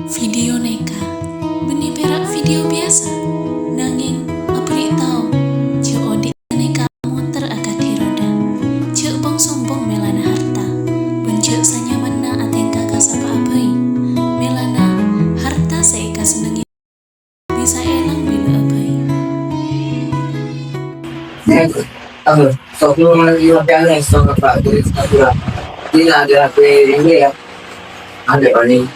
Video neka, benih perak video biasa. Nanging, apri tau, cek odik neka muter akati roda. Cek bong sombong melana harta, bencek sanyaman na ateng kakak sapa abai. Melana, harta seika senengi, bisa elang bila abai. So kung yung piano so kapag sa hindi na ada ako ini ya ada paling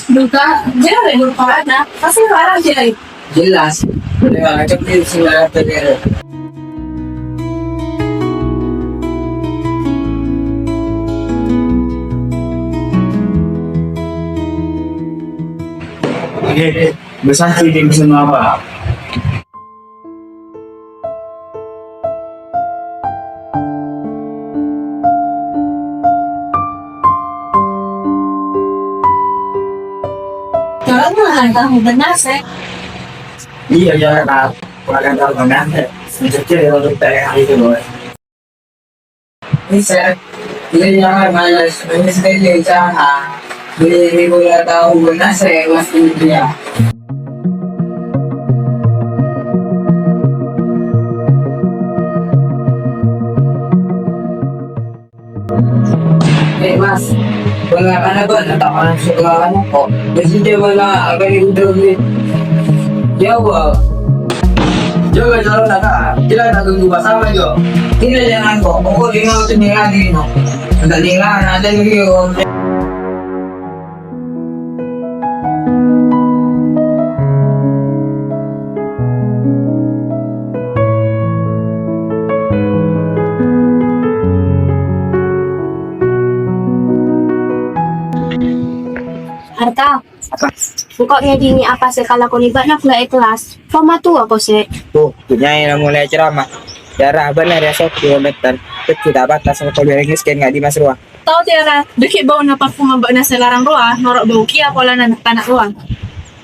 Duka, jangan lupa anak. Kasi parang jadi. jelas dengan kecil sila terlihat besar sih di semua apa? Jangan lah, kamu benar sih. Iya ya kan, kalau tahu kan, kecil untuk tayang itu loh. bisa ini jangan malas ini sekali jangan beli boleh tahu benar saya masih dia mas, pengalaman apa? Natakan sekolah kamu kok. Jadi dia mana akan hidup ni? Jawab. Juga jalan nak, kita tak tunggu bersama jo. Tidak jangan kok. Pokok dengar tu dengar di no. Ada dengar ada video. Harta. Kok ngedini apa sih kalau kau libat nak mulai kelas? Format tu apa sih? Tuh, punya yang mulai ceramah. Darah benar ya sob kilometer. Tidak batas sama kalau yang scan nggak di mas ruang. Tahu tiara, deki bau na parfum mbak na selarang roa, norok bau kia pola na tanak roa.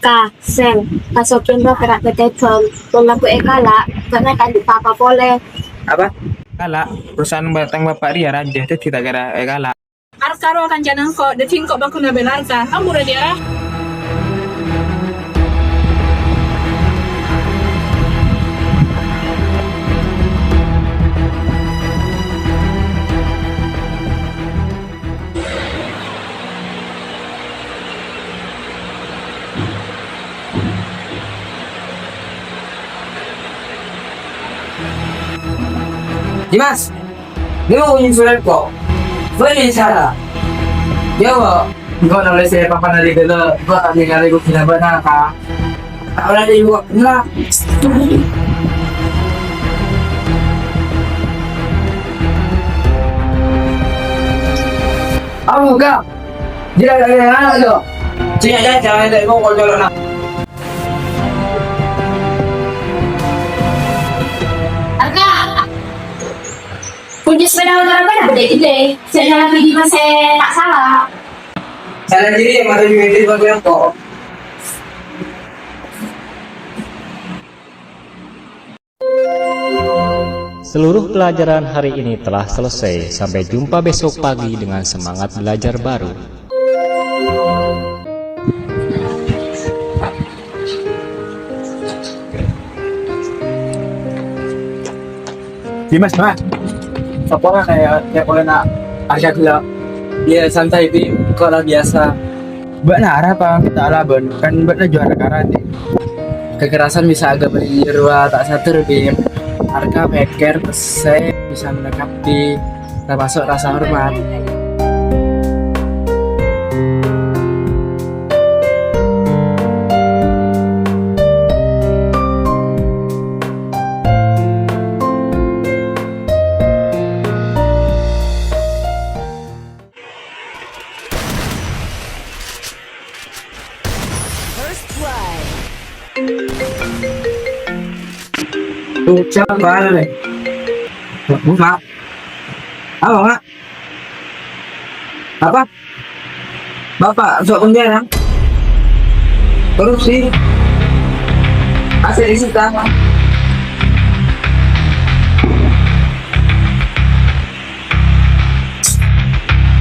Ka, sel, pasokin ba kerak ketetom, bola ku ekala, karena kan di papa boleh. Apa? Kala, perusahaan batang bapak dia raja itu tidak gara kala. Arkaro akan jangan kok, detin kok baku na belarka, kamu udah tiara? Dimas, dia mau surat kok. Boleh salah. Jawab. Kau nak boleh saya papa nari kita, kau tak dengar aku kena benar kah? Tak boleh dia buat nak. Kamu kak, dia dah ada anak tu. Cik jangan ada mau kau jalan nak. Arka! Punya sepeda motor apa dah gede-gede? Saya jalan pergi masih tak salah. Salah diri yang ada juga di bagian kok. Seluruh pelajaran hari ini telah selesai. Sampai jumpa besok pagi dengan semangat belajar baru. Dimas mah, apa kan kayak boleh nak ajak lah. Dia santai bi, kalau biasa. Mbak Nara apa? Tak laban, kan Mbak juara karate. Kekerasan bisa agak berjiwa tak satu bi. Harga beker saya bisa menangkap di termasuk rasa hormat. Tuh, siapa ada nih? Maaf. Apa, Mak? Apa? Bapak, masuk penjara. Korupsi. Aset disita.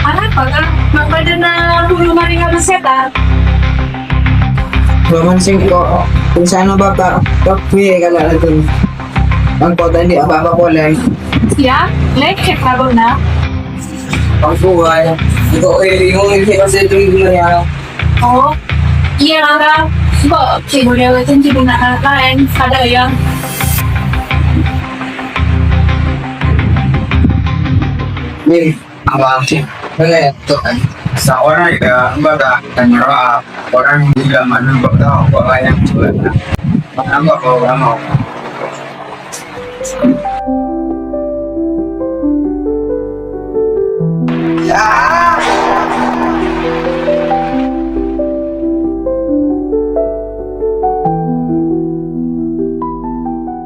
Apa kan? Mak badan na 10 maring setan. Mamansing ko, kung saan ba ka, kapi ka na natin. Ang kota hindi apa-apa ko lang. Siya? Check na ba na? Ang buhay. Ito ay yung hindi kasi ito yung ginagawa. Oo. Iya nga. Ba, siguro na natin hindi na nakakain. Kada yan. Min, awal sih. Boleh tuh kan. Seorang ya, baga tanya orang juga mana baga baga yang jual. Mana baga mau.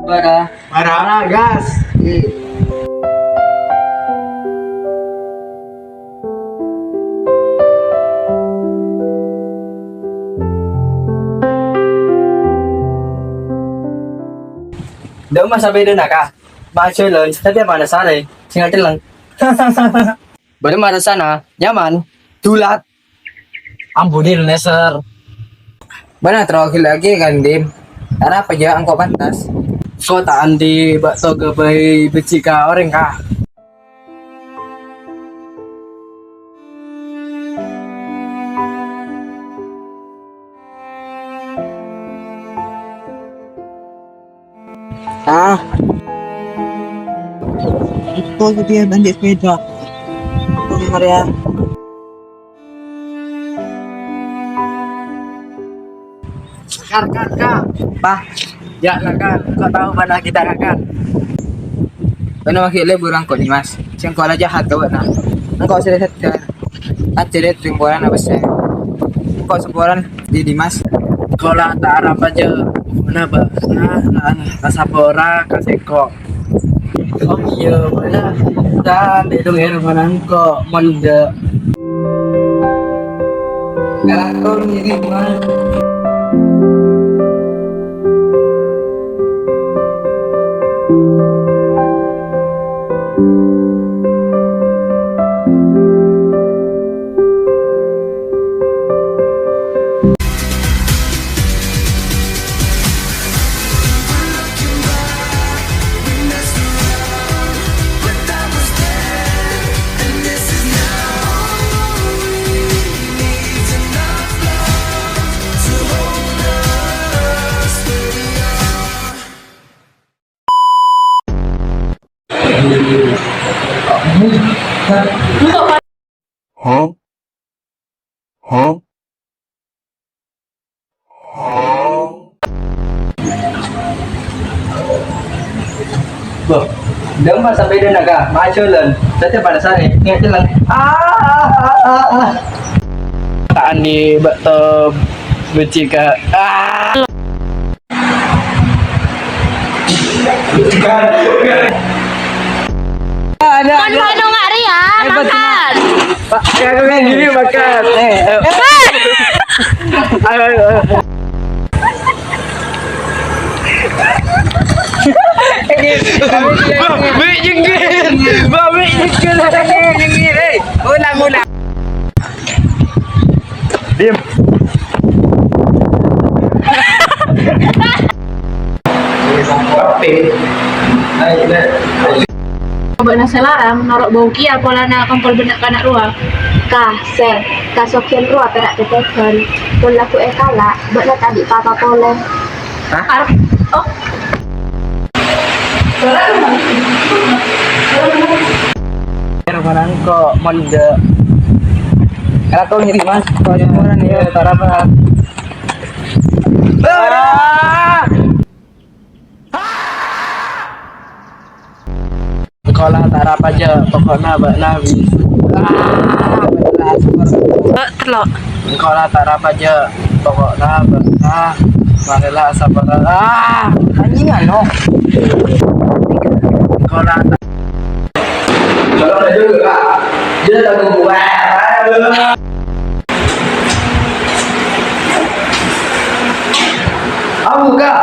Para Marah gas. daw masabi doon na ka. Bakit lang, tapi mana sana eh. Singatil lang. Baru mana sana, nyaman, tulat. Ampuni na sir. Bana terakhir lagi kan dim. Karena apa aja angkot pantas. Kau tak andi bakso gabay becika orang kah? Ah, itu dia bandit sepeda. Maria. Kar. Bah, ya kan. Kau tahu mana kita kan? Benar wakil burang kau ni mas. Siang kau aja jahat kau na. Engkau sudah setar. Acara timbulan apa sih? Engkau semburan di Dimas. Kau lah tak arap aja. Mana ba? Kasapora kaseko. Oh iya, mana? Dan di dong hermanan kau monde. Kalau ni mana? Boh, dalam bahasa beda naga, macolan. Tadi pada sare, ngerti lang. Taan di bakto becika. Ada. Ano nga Ria? Makan! Pak, kayak gini makan. Baik jengkir. Baik jengkir. Ulang. Diam. Coba na sa larang, norok bau kia, pola na kampol benak kanak ruang. Sel, sokian ruang perak tetekon. Pola ku ekala, buat na tadi papa pole. Hah? Oh. Hermanan kok monde. Kalau kau nyeri mas, kau nyamuran ya, tarapan. Sekolah tarap aja, pokoknya bak nabi. Telok. Sekolah tarap aja, pokoknya bak marilah sabar. Anjingan no. Sekolah Kalau ada juga, dia tak buat. Aku kak,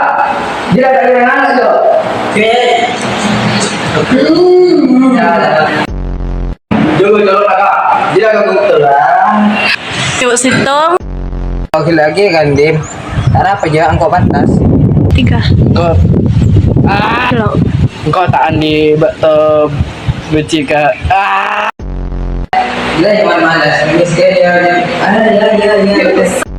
dia ada yang anak tu. Jangan kakak, dia akan betul lah. Coba sitong. Lagi kan dim, Cara apa ya engkau pantas? 3. Engkau Lo. engkau tak andi benci ke Dia cuma malas, miskin ya. Ada ya.